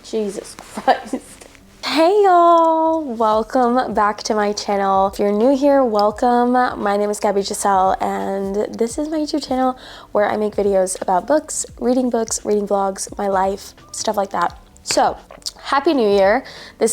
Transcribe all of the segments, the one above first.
Jesus Christ. Hey y'all, welcome back to my channel. If you're new here, welcome. My name is Gabby Giselle and this is my YouTube channel where I make videos about books, reading vlogs, my life, stuff like that. So, Happy New Year. I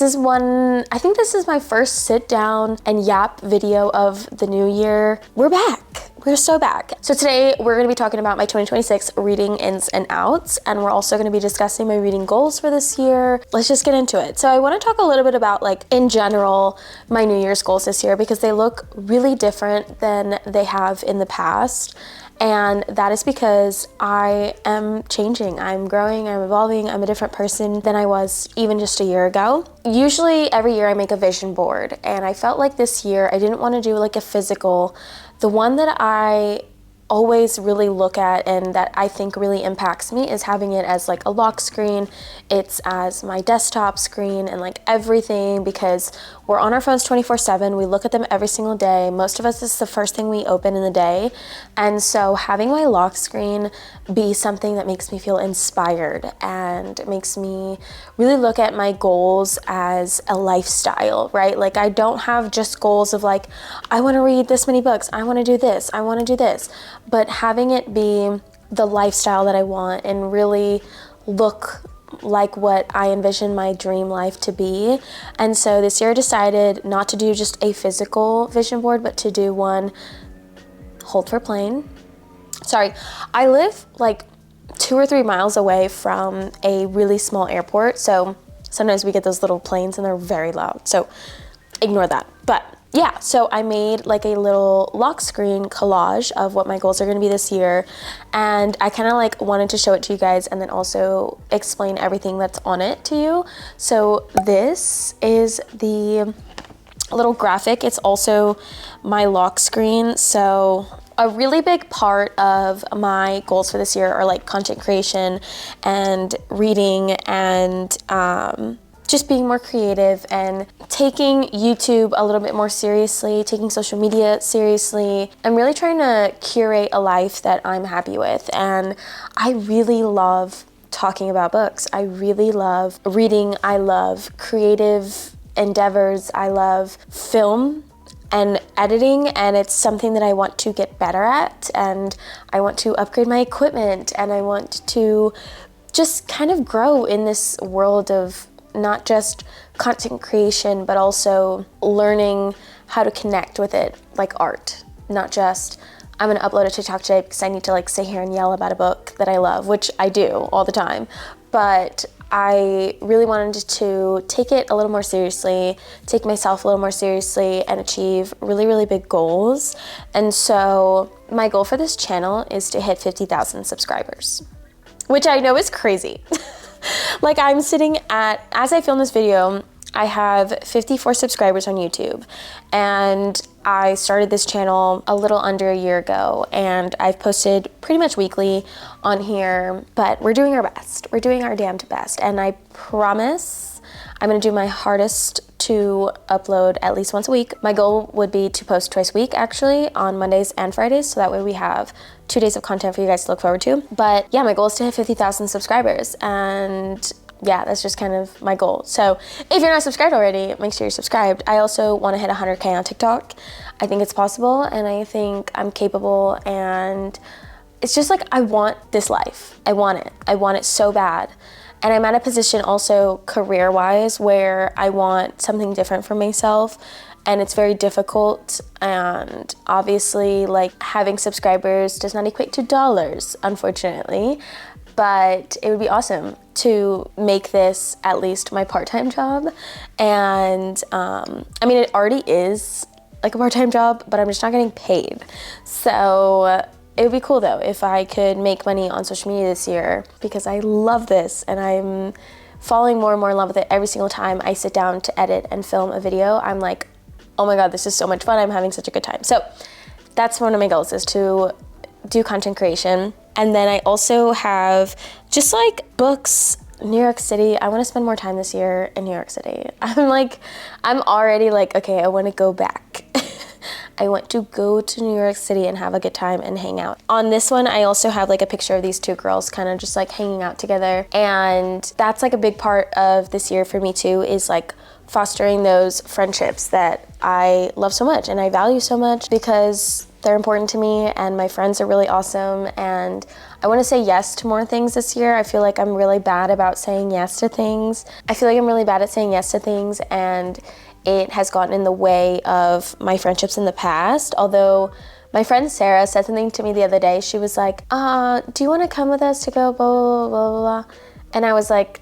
think this is my first sit down and yap video of the new year. We're back. We're so back. So today we're going to be talking about my 2026 reading ins and outs, and we're also going to be discussing my reading goals for this year. Let's just get into it. So I want to talk a little bit about, like, in general, my New Year's goals this year because they look really different than they have in the past. And that is because I am changing, I'm growing, I'm evolving, I'm a different person than I was even just a year ago. Usually every year I make a vision board, and I felt like this year I didn't want to do like a physical. The one that I always really look at and that I think really impacts me is having it as like a lock screen. It's as my desktop screen and like everything, because we're on our phones 24/7. We look at them every single day. Most of us, this is the first thing we open in the day. And so having my lock screen be something that makes me feel inspired and makes me really look at my goals as a lifestyle, right? Like I don't have just goals of like, I want to read this many books, I want to do this, I want to do this, but having it be the lifestyle that I want and really look like what I envision my dream life to be. And so this year I decided not to do just a physical vision board, but to do one, hold for plane. Sorry, I live like 2 or 3 miles away from a really small airport. So sometimes we get those little planes and they're very loud. So ignore that. But yeah, so I made like a little lock screen collage of what my goals are going to be this year, and I kind of like wanted to show it to you guys and then also explain everything that's on it to you. So this is the little graphic. It's also my lock screen. So a really big part of my goals for this year are like content creation and reading and just being more creative and taking YouTube a little bit more seriously, taking social media seriously. I'm really trying to curate a life that I'm happy with. And I really love talking about books. I really love reading. I love creative endeavors. I love film and editing, and it's something that I want to get better at, and I want to upgrade my equipment, and I want to just kind of grow in this world of not just content creation, but also learning how to connect with it like art. Not just, I'm gonna upload a TikTok today because I need to like sit here and yell about a book that I love, which I do all the time. But I really wanted to take it a little more seriously, take myself a little more seriously, and achieve really, really big goals. And so my goal for this channel is to hit 50,000 subscribers, which I know is crazy. Like I'm sitting at, as I film this video, I have 54 subscribers on YouTube, and I started this channel a little under a year ago, and I've posted pretty much weekly on here, but we're doing our best. We're doing our damned best, and I promise I'm gonna do my hardest to upload at least once a week. My goal would be to post twice a week, actually, on Mondays and Fridays, so that way we have 2 days of content for you guys to look forward to. But yeah, my goal is to hit 50,000 subscribers, and yeah, that's just kind of my goal. So if you're not subscribed already, make sure you're subscribed. I also want to hit 100K on TikTok. I think it's possible, and I think I'm capable, and it's just like I want this life. I want it. I want it so bad. And I'm at a position also career-wise where I want something different for myself, and it's very difficult, and obviously like having subscribers does not equate to dollars, unfortunately, but it would be awesome to make this at least my part-time job. And I mean, it already is like a part-time job, but I'm just not getting paid. So it would be cool though if I could make money on social media this year, because I love this and I'm falling more and more in love with it every single time I sit down to edit and film a video. I'm like, oh my God, this is so much fun. I'm having such a good time. So that's one of my goals, is to do content creation. And then I also have just like books, New York City. I want to spend more time this year in New York City. I'm already like, okay, I want to go back. I want to go to New York City and have a good time and hang out. On this one, I also have like a picture of these two girls kind of just like hanging out together. And that's like a big part of this year for me too, is like fostering those friendships that I love so much and I value so much because they're important to me and my friends are really awesome, and I want to say yes to more things this year. I feel like I'm really bad about saying yes to things. I feel like I'm really bad at saying yes to things, and it has gotten in the way of my friendships in the past. Although my friend Sarah said something to me the other day. She was like, do you want to come with us to go blah, blah, blah, blah, blah? And I was like,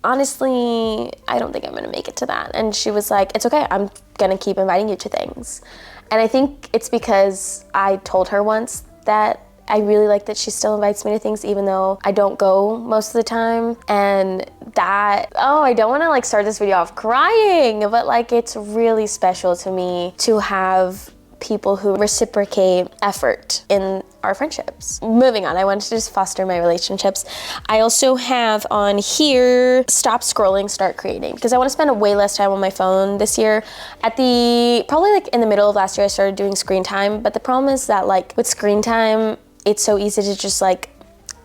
honestly, I don't think I'm gonna make it to that. And she was like, it's okay, I'm gonna keep inviting you to things. And I think it's because I told her once that I really like that she still invites me to things even though I don't go most of the time. And that, I don't wanna like start this video off crying, but like it's really special to me to have people who reciprocate effort in our friendships. Moving on, I wanted to just foster my relationships. I also have on here, stop scrolling, start creating, because I want to spend way less time on my phone this year. Probably like in the middle of last year, I started doing screen time, but the problem is that like with screen time, it's so easy to just like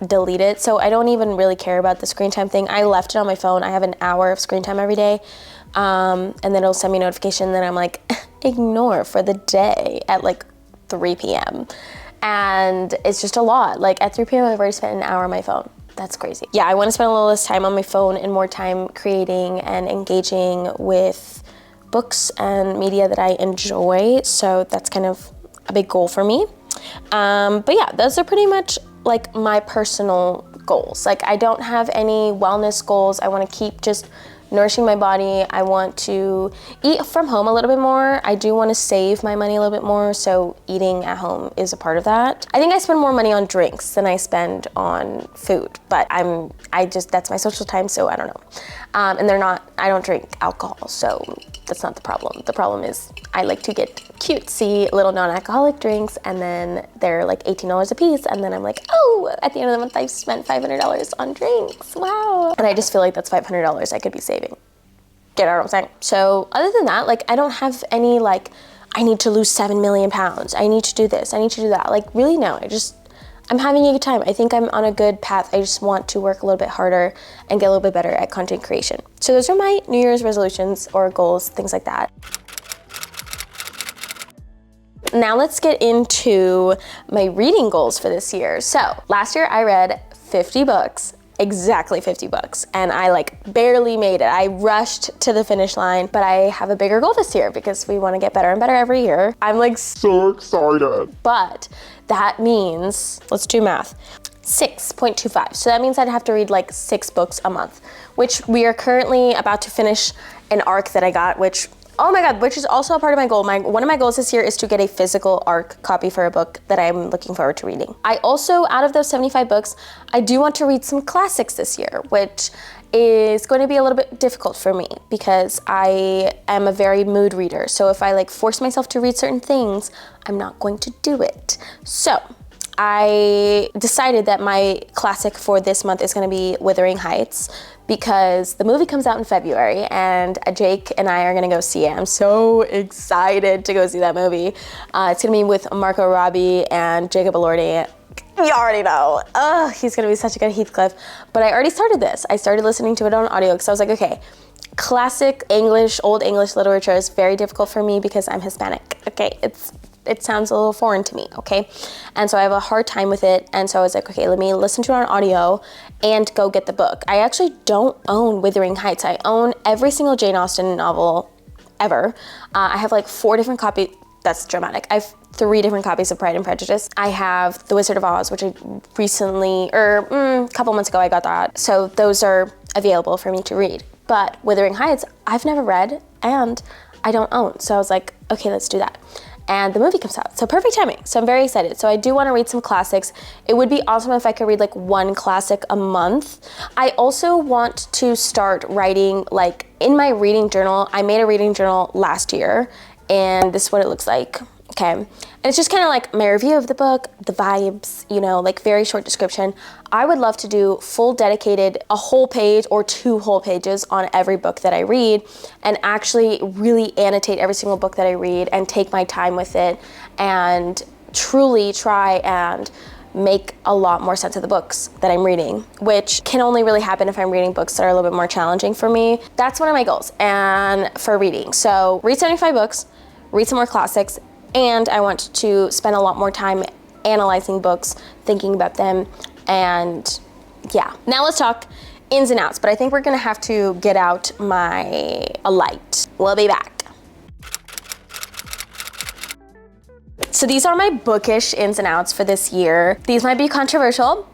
delete it. So I don't even really care about the screen time thing. I left it on my phone. I have an hour of screen time every day. And then it'll send me a notification that I'm like, ignore for the day at like 3 p.m. And it's just a lot. Like at 3 p.m. I've already spent an hour on my phone. That's crazy. Yeah, I want to spend a little less time on my phone and more time creating and engaging with books and media that I enjoy. So that's kind of a big goal for me. But yeah, those are pretty much like my personal goals. Like I don't have any wellness goals. I want to keep just nourishing my body. I want to eat from home a little bit more. I do want to save my money a little bit more, so eating at home is a part of that. I think I spend more money on drinks than I spend on food, but that's my social time, so I don't know. And I don't drink alcohol, so that's not the problem. The problem is I like to get cutesy little non-alcoholic drinks, and then they're like $18 a piece, and then I'm like, oh, at the end of the month I've spent $500 on drinks, wow. And I just feel like that's $500 I could be saving. Get what I'm saying? So other than that, like I don't have any like, I need to lose 7 million pounds, I need to do this, I need to do that. Like really no, I'm having a good time. I think I'm on a good path. I just want to work a little bit harder and get a little bit better at content creation. So those are my New Year's resolutions or goals, things like that. Now let's get into my reading goals for this year. So last year I read 50 books, exactly 50 books, and I like barely made it. I rushed to the finish line, but I have a bigger goal this year because we want to get better and better every year. I'm like so excited. But that means, let's do math, 6.25. So that means I'd have to read like 6 books a month, which we are currently about to finish an arc that I got, which, oh my God, which is also a part of my goal. One of my goals this year is to get a physical ARC copy for a book that I'm looking forward to reading. I also, out of those 75 books, I do want to read some classics this year, which is going to be a little bit difficult for me because I am a very mood reader. So if I like force myself to read certain things, I'm not going to do it. So I decided that my classic for this month is going to be Wuthering Heights because the movie comes out in February and Jake and I are going to go see it. I'm so excited to go see that movie. It's going to be with Margot Robbie and Jacob Elordi. You already know. He's going to be such a good Heathcliff. But I already started this. I started listening to it on audio because I was like, okay, classic English, old English literature is very difficult for me because I'm Hispanic. Okay, it sounds a little foreign to me, okay? And so I have a hard time with it. And so I was like, okay, let me listen to it on audio and go get the book. I actually don't own Wuthering Heights. I own every single Jane Austen novel ever. I have like 4 different copies. That's dramatic. I have 3 different copies of Pride and Prejudice. I have The Wizard of Oz, which I recently, a couple months ago I got that. So those are available for me to read. But Wuthering Heights, I've never read and I don't own. So I was like, okay, let's do that. And the movie comes out, so perfect timing. So I'm very excited. So I do want to read some classics. It would be awesome if I could read like 1 classic a month. I also want to start writing like in my reading journal. I made a reading journal last year and this is what it looks like. Okay, and it's just kind of like my review of the book, the vibes, you know, like very short description. I would love to do full dedicated, a whole page or 2 whole pages on every book that I read, and actually really annotate every single book that I read and take my time with it and truly try and make a lot more sense of the books that I'm reading, which can only really happen if I'm reading books that are a little bit more challenging for me. That's one of my goals and for reading. So read 75 books, read some more classics, and I want to spend a lot more time analyzing books, thinking about them, and yeah. Now let's talk ins and outs, but I think we're gonna have to get out my light. We'll be back. So these are my bookish ins and outs for this year. These might be controversial.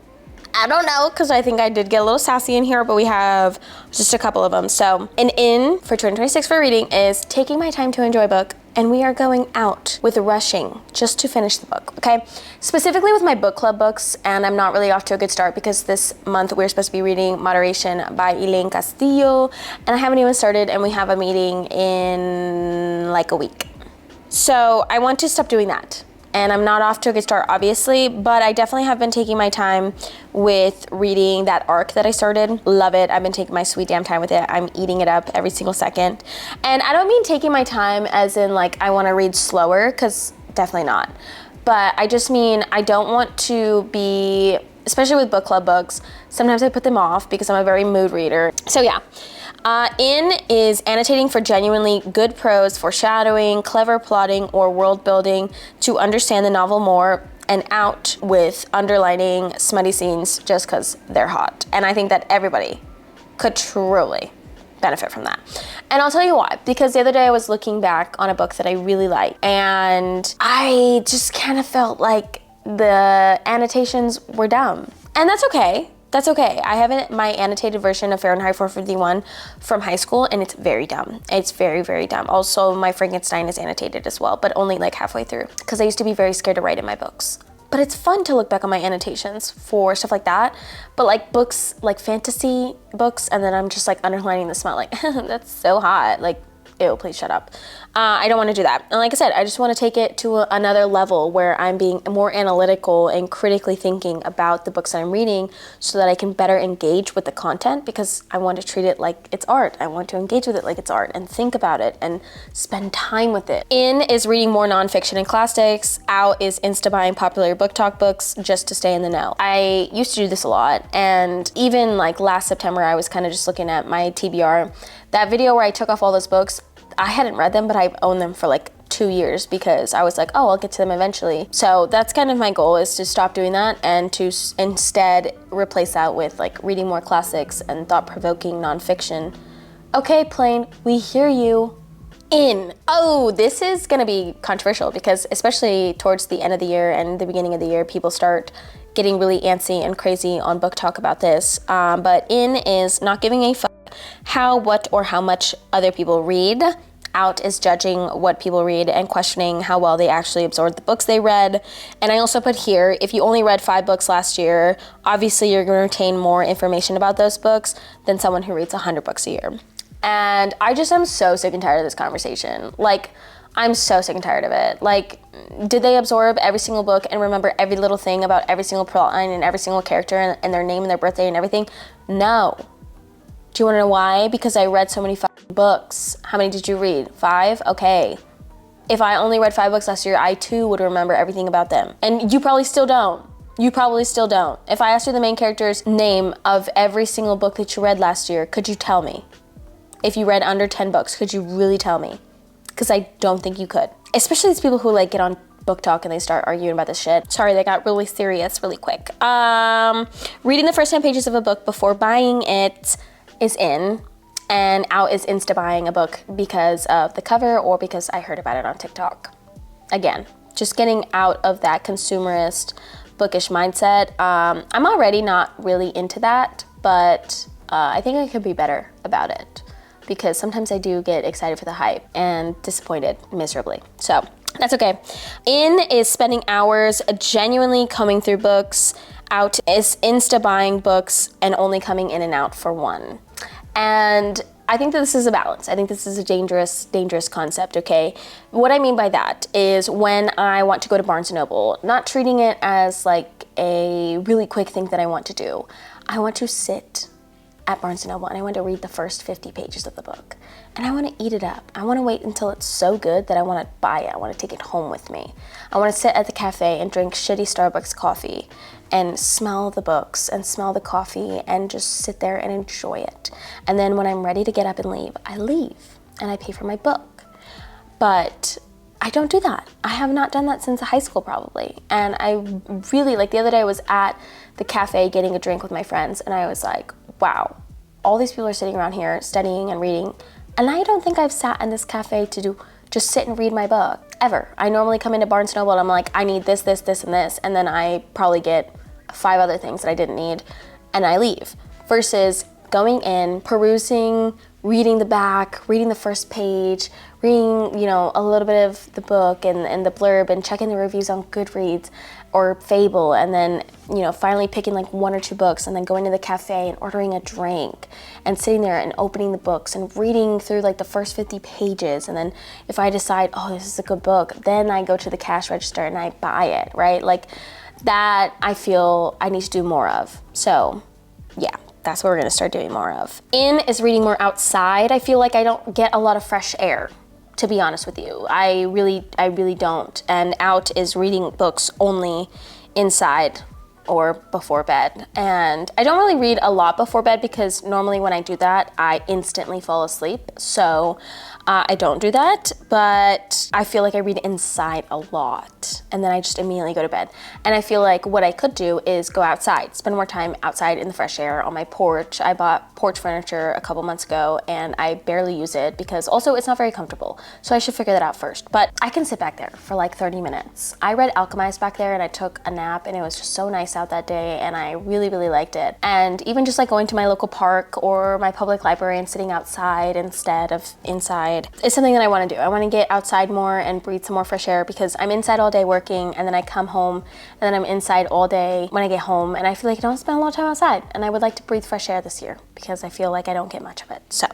I don't know, because I think I did get a little sassy in here, but we have just a couple of them. So an in for 2026 for reading is taking my time to enjoy a book, and we are going out with rushing just to finish the book, okay? Specifically with my book club books, and I'm not really off to a good start because this month we're supposed to be reading Moderation by Elaine Castillo, and I haven't even started, and we have a meeting in like a week. So I want to stop doing that. And I'm not off to a good start, obviously, but I definitely have been taking my time with reading that arc that I started. Love it. I've been taking my sweet damn time with it. I'm eating it up every single second. And I don't mean taking my time as in like I want to read slower, because definitely not. But I just mean I don't want to be, especially with book club books, sometimes I put them off because I'm a very mood reader. So yeah. In is annotating for genuinely good prose, foreshadowing, clever plotting, or world building to understand the novel more, and out with underlining smutty scenes just because they're hot. And I think that everybody could truly benefit from that. And I'll tell you why. Because the other day I was looking back on a book that I really liked, and I just kind of felt like the annotations were dumb. And that's okay. That's okay. I have my annotated version of Fahrenheit 451 from high school, and it's very dumb. It's very, very dumb. Also, my Frankenstein is annotated as well, but only like halfway through, because I used to be very scared to write in my books. But it's fun to look back on my annotations for stuff like that. But like books, like fantasy books, and then I'm just like underlining the smell, like, that's so hot. Like, ew, please shut up. I don't want to do that. And like I said, I just want to take it to another level where I'm being more analytical and critically thinking about the books that I'm reading so that I can better engage with the content, because I want to treat it like it's art. I want to engage with it like it's art and think about it and spend time with it. In is reading more nonfiction and classics. Out is Insta buying popular book talk books just to stay in the know. I used to do this a lot, and even like last September, I was kind of just looking at my TBR. That video where I took off all those books, I hadn't read them, but I've owned them for like 2 years because I was like, oh, I'll get to them eventually. So that's kind of my goal, is to stop doing that and to instead replace that with like reading more classics and thought-provoking nonfiction. Okay, Plane, we hear you. In. Oh, this is gonna be controversial because especially towards the end of the year and the beginning of the year, people start getting really antsy and crazy on book talk about this. But in is not giving a fuck how, what, or how much other people read. Out is judging what people read and questioning how well they actually absorbed the books they read. And I also put here, if you only read 5 books last year, obviously you're going to retain more information about those books than someone who reads 100 books a year. And I just am so sick and tired of this conversation. Like, I'm so sick and tired of it. Like, did they absorb every single book and remember every little thing about every single plot line and every single character and their name and their birthday and everything? No. Do you want to know why? Because I read so many books. How many did you read? 5? Okay. If I only read 5 books last year, I too would remember everything about them. And you probably still don't. You probably still don't. If I asked you the main character's name of every single book that you read last year, could you tell me? If you read under 10 books, could you really tell me? Because I don't think you could. Especially these people who like get on book talk and they start arguing about this shit. Sorry, they got really serious really quick. Reading the first 10 pages of a book before buying it is in, and out is Insta buying a book because of the cover or because I heard about it on TikTok. Again, just getting out of that consumerist bookish mindset. I'm already not really into that, but I think I could be better about it, because sometimes I do get excited for the hype and disappointed miserably. So that's okay. In is spending hours genuinely combing through books. Out is Insta buying books and only coming in and out for one. And I think that this is a balance. I think this is a dangerous concept, okay? What I mean by that is when I want to go to Barnes & Noble, not treating it as like a really quick thing that I want to do. I want to sit at Barnes & Noble and I want to read the first 50 pages of the book. And I want to eat it up. I want to wait until it's so good that I want to buy it. I want to take it home with me. I want to sit at the cafe and drink shitty Starbucks coffee and smell the books and smell the coffee and just sit there and enjoy it. And then when I'm ready to get up and leave, I leave and I pay for my book. But I don't do that. I have not done that since high school probably. And I really, like the other day I was at the cafe getting a drink with my friends and I was like, wow, all these people are sitting around here studying and reading. And I don't think I've sat in this cafe to just sit and read my book, ever. I normally come into Barnes & Noble and I'm like, I need this, this, this, and this. And then I probably get 5 other things that I didn't need and I leave. Versus going in, perusing, reading the back, reading the first page, reading, you know, a little bit of the book and the blurb and checking the reviews on Goodreads or Fable, and then, you know, finally picking like 1 or 2 books and then going to the cafe and ordering a drink and sitting there and opening the books and reading through like the first 50 pages. And then if I decide, oh, this is a good book, then I go to the cash register and I buy it, right? Like that I feel I need to do more of. So yeah, that's what we're gonna start doing more of. In is reading more outside. I feel like I don't get a lot of fresh air, to be honest with you. I really don't. And out is reading books only inside or before bed. And I don't really read a lot before bed because normally when I do that, I instantly fall asleep. So I don't do that, but I feel like I read inside a lot and then I just immediately go to bed. And I feel like what I could do is go outside, spend more time outside in the fresh air on my porch. I bought porch furniture a couple months ago and I barely use it because also it's not very comfortable. So I should figure that out first. But I can sit back there for like 30 minutes. I read Alchemist back there and I took a nap and it was just so nice out that day and I really liked it. And even just like going to my local park or my public library and sitting outside instead of inside is something that I want to do. I want to get outside more and breathe some more fresh air because I'm inside all day working and then I come home and then I'm inside all day when I get home and I feel like I don't spend a lot of time outside and I would like to breathe fresh air this year because I feel like I don't get much of it. So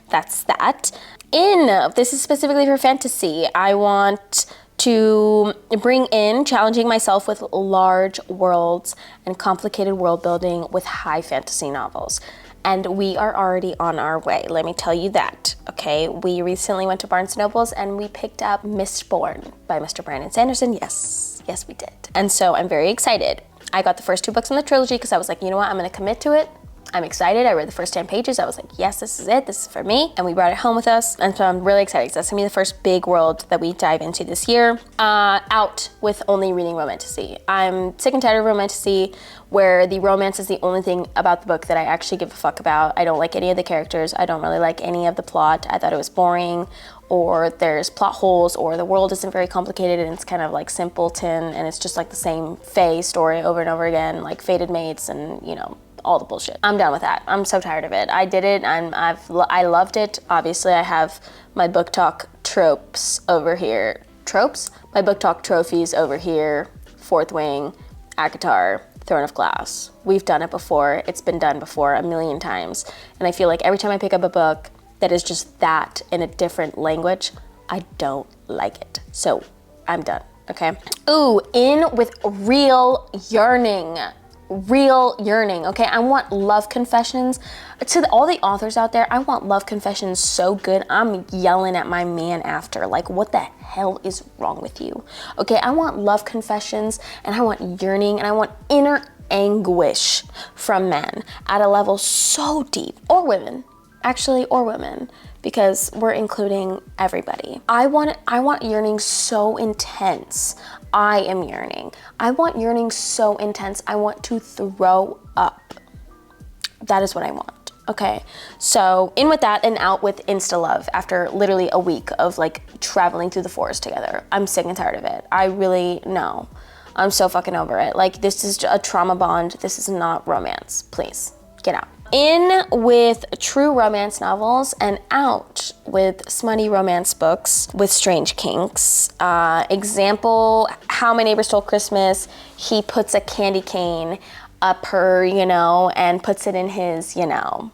that's that. This is specifically for fantasy. I want to bring in challenging myself with large worlds and complicated world building with high fantasy novels. And we are already on our way, let me tell you that, okay? We recently went to Barnes & Noble's and we picked up Mistborn by Mr. Brandon Sanderson. Yes, we did. And so I'm very excited. I got the first 2 books in the trilogy because I was like, you know what, I'm gonna commit to it. I'm excited. I read the first 10 pages. I was like, yes, this is it. This is for me. And we brought it home with us. And so I'm really excited because that's gonna be the first big world that we dive into this year. Out with only reading romantasy. I'm sick and tired of romantasy where the romance is the only thing about the book that I actually give a fuck about. I don't like any of the characters. I don't really like any of the plot. I thought it was boring, or there's plot holes, or the world isn't very complicated and it's kind of like simpleton and it's just like the same Fae story over and over again, like fated mates and, you know, all the bullshit. I'm done with that. I'm so tired of it. I did it and I loved it. Obviously I have my book talk tropes over here. Tropes? My book talk trophies over here. Fourth Wing, ACOTAR, Throne of Glass. We've done it before. It's been done before a million times. And I feel like every time I pick up a book that is just that in a different language, I don't like it. So I'm done, okay? Ooh, in with real yearning. Real yearning, okay? I want love confessions. To all the authors out there, I want love confessions so good, I'm yelling at my man after. Like, what the hell is wrong with you? Okay, I want love confessions, and I want yearning, and I want inner anguish from men at a level so deep, or women, actually, or women, because we're including everybody. I want yearning so intense. I am yearning. I want yearning so intense, I want to throw up. That is what I want, okay? So in with that and out with insta love after literally a week of like traveling through the forest together. I'm sick and tired of it. I really, no. I'm so fucking over it. Like, this is a trauma bond. This is not romance. Please, get out. In with true romance novels and out with smutty romance books with strange kinks. Example, How My Neighbor Stole Christmas. He puts a candy cane up her, you know, and puts it in his, you know,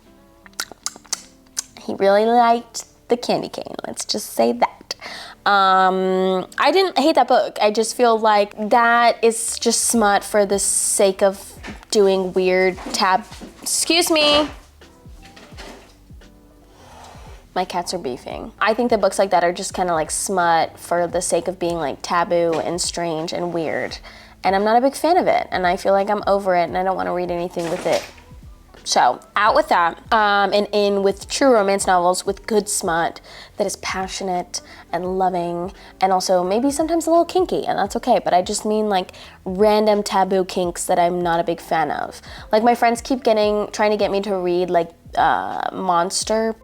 He really liked the candy cane. Let's just say that. I didn't hate that book. I just feel like that is just smut for the sake of doing weird excuse me. My cats are beefing. I think that books like that are just kind of like smut for the sake of being like taboo and strange and weird. And I'm not a big fan of it. And I feel like I'm over it and I don't want to read anything with it. So out with that, and in with true romance novels with good smut that is passionate and loving and also maybe sometimes a little kinky, and that's okay. But I just mean like random taboo kinks that I'm not a big fan of. Like my friends keep trying to get me to read like monster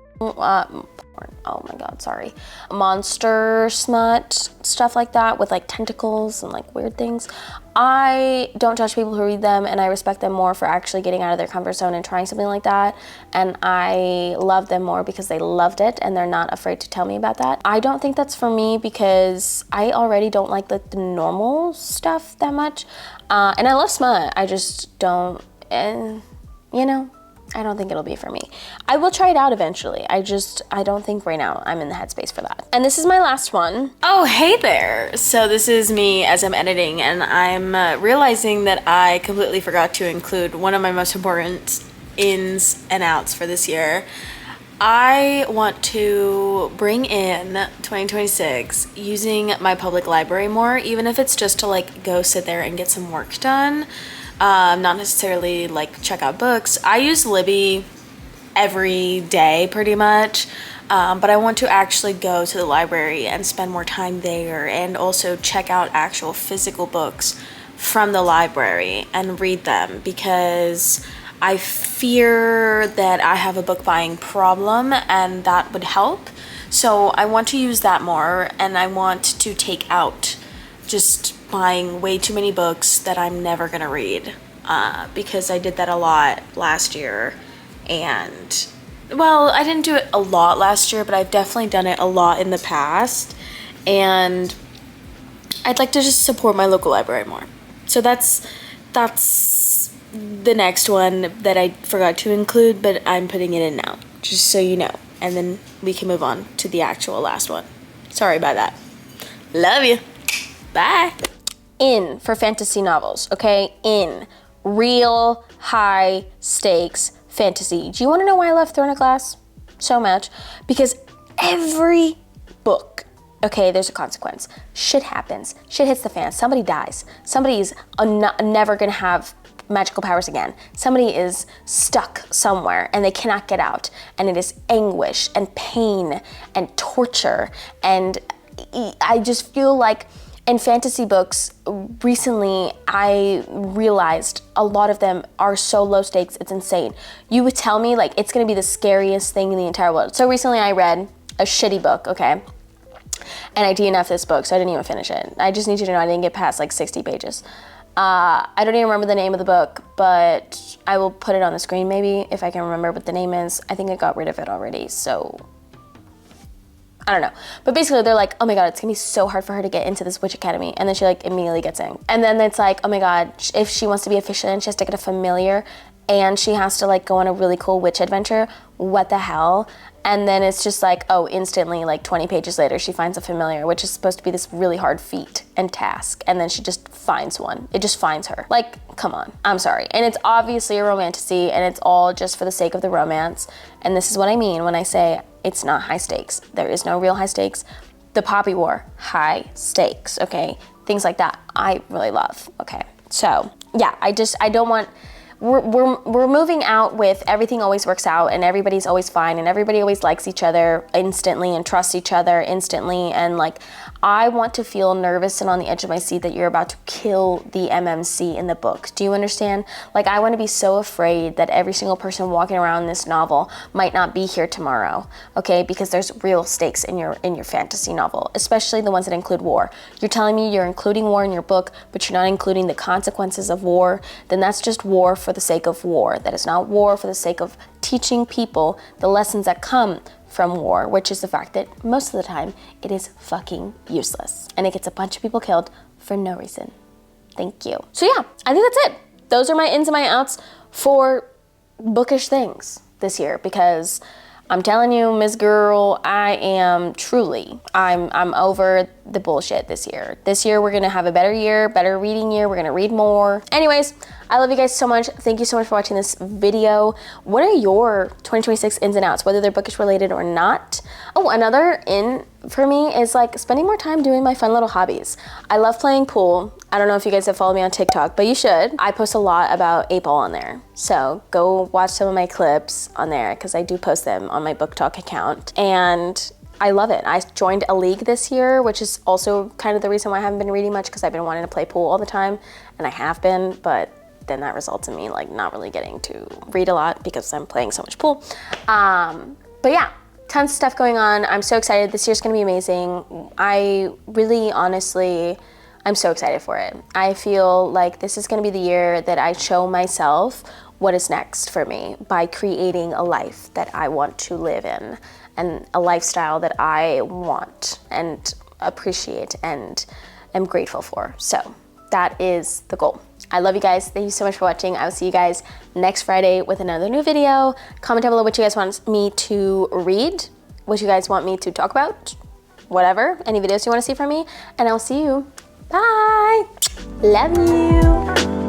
monster smut, stuff like that with like tentacles and like weird things. I don't judge people who read them, and I respect them more for actually getting out of their comfort zone and trying something like that, and I love them more because they loved it and they're not afraid to tell me about that. I don't think that's for me because I already don't like the normal stuff that much, and I love smut. I just don't, and you know, I don't think it'll be for me. I will try it out eventually. I don't think right now I'm in the headspace for that. And this is my last one. Oh, hey there. So this is me as I'm editing, and I'm realizing that I completely forgot to include one of my most important ins and outs for this year. I want to bring in 2026 using my public library more, even if it's just to like go sit there and get some work done. Not necessarily like check out books. I use Libby every day pretty much, but I want to actually go to the library and spend more time there and also check out actual physical books from the library and read them, because I fear that I have a book buying problem and that would help. So I want to use that more, and I want to take out just buying way too many books that I'm never gonna read, because I did that a lot last year. And well, I didn't do it a lot last year, but I've definitely done it a lot in the past, and I'd like to just support my local library more. So that's the next one that I forgot to include, but I'm putting it in now, just so you know, and then we can move on to the actual last one. Sorry about that. Love you. Bye. In for fantasy novels, okay? In real high stakes fantasy. Do you want to know why I love Throne of Glass so much? Because every book, okay, there's a consequence. Shit happens. Shit hits the fan. Somebody dies. Somebody's never gonna have magical powers again. Somebody is stuck somewhere and they cannot get out, and it is anguish and pain and torture, and I just feel like in fantasy books, recently I realized a lot of them are so low stakes, it's insane. You would tell me like it's gonna be the scariest thing in the entire world. So recently I read a shitty book, okay? And I DNF'd this book, so I didn't even finish it. I just need you to know I didn't get past like 60 pages. I don't even remember the name of the book, but I will put it on the screen maybe if I can remember what the name is. I think I got rid of it already, so I don't know. But basically they're like, oh my God, it's gonna be so hard for her to get into this witch academy. And then she like immediately gets in. And then it's like, oh my God, if she wants to be efficient, she has to get a familiar and she has to like go on a really cool witch adventure. What the hell? And then it's just like, oh, instantly like 20 pages later, she finds a familiar, which is supposed to be this really hard feat and task. And then she just finds one. It just finds her. Like, come on, I'm sorry. And it's obviously a romantasy, and it's all just for the sake of the romance. And this is what I mean when I say it's not high stakes. There is no real high stakes. The Poppy War, high stakes, okay? Things like that, I really love, okay? So, yeah, I don't want, we're moving out with everything always works out and everybody's always fine and everybody always likes each other instantly and trusts each other instantly, and like, I want to feel nervous and on the edge of my seat that you're about to kill the MMC in the book. Do you understand? Like, I want to be so afraid that every single person walking around this novel might not be here tomorrow, okay? Because there's real stakes in your fantasy novel, especially the ones that include war. You're telling me you're including war in your book, but you're not including the consequences of war, then that's just war for the sake of war. That is not war for the sake of teaching people the lessons that come from war, which is the fact that most of the time it is fucking useless and it gets a bunch of people killed for no reason. Thank you. So yeah, I think that's it. Those are my ins and my outs for bookish things this year, because I'm telling you, Miss Girl, I'm over the bullshit this year. This year, we're gonna have a better year, better reading year. We're gonna read more. Anyways, I love you guys so much. Thank you so much for watching this video. What are your 2026 ins and outs, whether they're bookish related or not? Oh, another in for me is like spending more time doing my fun little hobbies. I love playing pool. I don't know if you guys have followed me on TikTok, but you should. I post a lot about 8-Ball on there. So go watch some of my clips on there because I do post them on my Book Talk account. And I love it. I joined a league this year, which is also kind of the reason why I haven't been reading much, because I've been wanting to play pool all the time, and I have been, but then that results in me like not really getting to read a lot because I'm playing so much pool. But yeah, tons of stuff going on. I'm so excited. This year's gonna be amazing. I really, honestly, I'm so excited for it. I feel like this is gonna be the year that I show myself what is next for me by creating a life that I want to live in and a lifestyle that I want and appreciate and am grateful for. So that is the goal. I love you guys. Thank you so much for watching. I will see you guys next Friday with another new video. Comment down below what you guys want me to read, what you guys want me to talk about, whatever, any videos you want to see from me, and I'll see you. Bye. Love you.